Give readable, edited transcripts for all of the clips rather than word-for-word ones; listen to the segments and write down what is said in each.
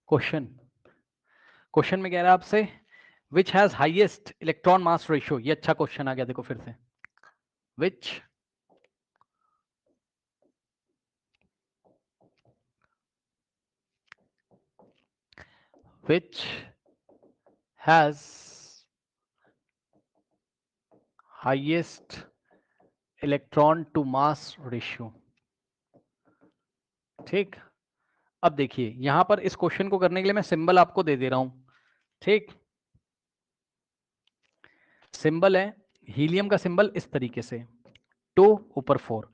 Question में कह रहा है आपसे which has highest electron mass ratio. ये अच्छा क्वेश्चन आ गया, देखो फिर से। Which has highest electron to mass ratio. ठीक, अब देखिए यहां पर इस क्वेश्चन को करने के लिए मैं सिंबल आपको दे दे रहा हूं। ठीक, सिंबल है हीलियम का सिंबल इस तरीके से, 2 ऊपर 4।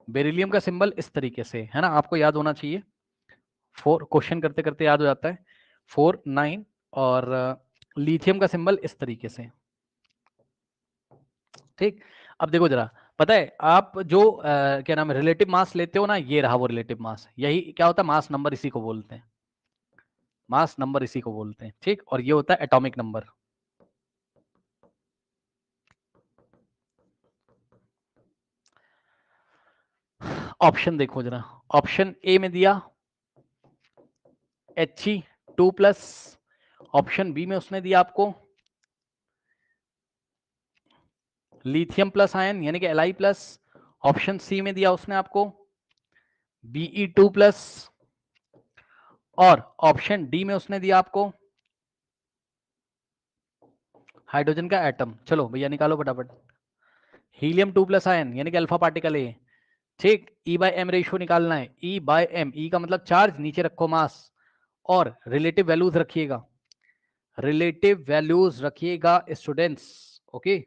बेरिलियम का सिंबल इस तरीके से है ना, आपको याद होना चाहिए। 4 क्वेश्चन करते करते याद हो जाता है, 4 9। और लिथियम का सिंबल इस तरीके से। ठीक, अब देखो जरा, पता है आप जो क्या नाम है रिलेटिव मास लेते हो ना, ये रहा वो रिलेटिव मास। यही क्या होता है, मास नंबर, इसी को बोलते हैं मास नंबर, इसी को बोलते हैं। ठीक, और ये होता है एटॉमिक नंबर। ऑप्शन देखो जरा, ऑप्शन ए में दिया He2+, ऑप्शन बी में उसने दिया आपको लिथियम प्लस आयन यानी कि Li+, ऑप्शन सी में दिया उसने आपको Be2+, और ऑप्शन डी में उसने दिया आपको हाइड्रोजन का एटम। चलो भैया निकालो फटाफट। हीलियम 2+ आयन यानी कि अल्फा पार्टिकल है। ठीक, E/m रेशियो निकालना है। E/m, E का मतलब चार्ज, नीचे रखो मास, और रिलेटिव वैल्यूज रखिएगा, रिलेटिव वैल्यूज रखिएगा स्टूडेंट्स। ओके,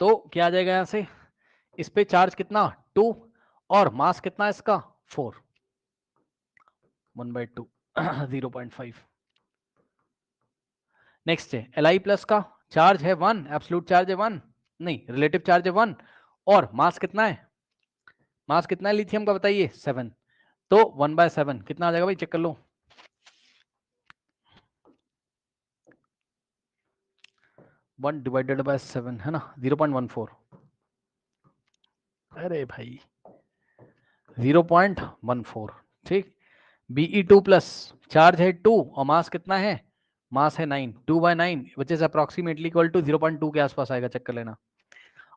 तो क्या आ जाएगा यहां से, इस पे चार्ज कितना 2, और मास कितना है इसका 4, 1/2 0.5। नेक्स्ट है Li+ का चार्ज है 1, एब्सोल्यूट चार्ज है 1, नहीं रिलेटिव चार्ज है 1, और मास कितना है, मास कितना है लिथियम का बताइए 7, तो 1/7 कितना आ जाएगा भाई, चेक कर लो। 1/7 है ना, 0.14। अरे भाई 0.14। ठीक, Be2+ चार्ज है 2, और मास कितना है, मास है 9, 2/9 which is approximately equal to 0.2 के आसपास आएगा, चेक कर लेना।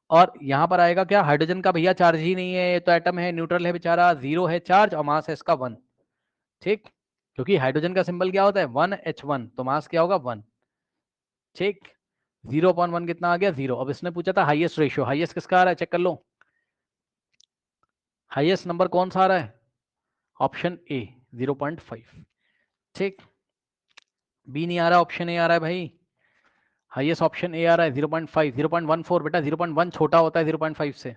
और यहां पर आएगा क्या, हाइड्रोजन का भैया चार्ज ही नहीं है, ये तो एटम है, न्यूट्रल है बेचारा, 0 है चार्ज, और मास है इसका 1। ठीक, क्योंकि हाइड्रोजन का सिंबल क्या होता है 1H1, तो मास क्या होगा 1। ठीक, 0.1 कितना आ गया 0। अब इसने पूछा था हाईएस्ट रेशियो, हाईएस्ट किसका आ रहा है, चेक कर लो। हाईएस्ट नंबर कौन सा आ रहा है, ऑप्शन ए 0.5। ठीक, बी नहीं आ रहा, ऑप्शन ए आ रहा है भाई, हाईएस्ट ऑप्शन ए आ रहा है 0.5, 0.14 बेटा, 0.1 छोटा होता है 0.5 से।